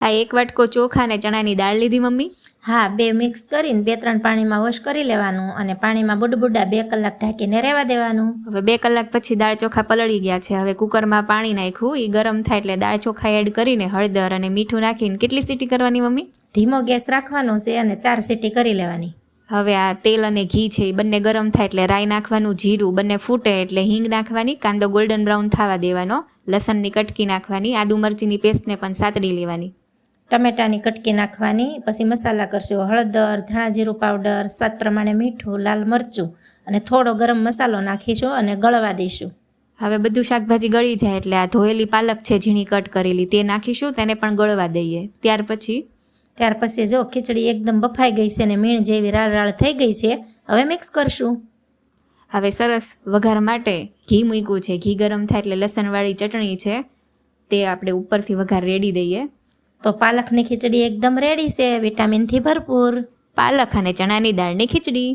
આ 1 વાટકો ચોખા અને ચણાની દાળ લીધી મમ્મી. હા, બે મિક્સ કરીને 2-3 પાણીમાં વોશ કરી લેવાનું અને પાણીમાં બુડબુડા 2 કલાક ઢાંકીને રહેવા દેવાનું. હવે 2 કલાક પછી દાળ ચોખા પલળી ગયા છે. હવે કુકરમાં પાણી નાખ્યું, એ ગરમ થાય એટલે દાળ ચોખા એડ કરીને હળદર અને મીઠું નાખીને કેટલી સીટી કરવાની મમ્મી? ધીમો ગેસ રાખવાનો છે અને 4 સીટી કરી લેવાની. હવે આ તેલ અને ઘી છે એ બંને ગરમ થાય એટલે રાઈ નાખવાનું, જીરું બંને ફૂટે એટલે હિંગ નાખવાની, કાંદો ગોલ્ડન બ્રાઉન થવા દેવાનો, લસણની કટકી નાખવાની, આદુ મરચીની પેસ્ટને પણ સાતડી લેવાની, ટમેટાની કટકી નાખવાની. પછી મસાલા કરશું: હળદર, ધાણા જીરું પાવડર, સ્વાદ પ્રમાણે મીઠું, લાલ મરચું અને થોડો ગરમ મસાલો નાખીશું અને ગળવા દઈશું. હવે બધું શાકભાજી ગળી જાય એટલે આ ધોયેલી પાલક છે ઝીણી કટ કરેલી તે નાખીશું, તેને પણ ગળવા દઈએ. ત્યાર પછી જો ખીચડી એકદમ બફાઈ ગઈ છે અને મીણ જેવી રાળ રાળ થઈ ગઈ છે. હવે મિક્સ કરશું. હવે સરસ વઘાર માટે ઘી મૂક્યું છે. ઘી ગરમ થાય એટલે લસણવાળી ચટણી છે તે આપણે ઉપરથી વઘાર રેડી દઈએ. તો પાલકની ખીચડી એકદમ રેડી છે, વિટામિનથી ભરપૂર. પાલક અને ચણાની દાળની ખીચડી.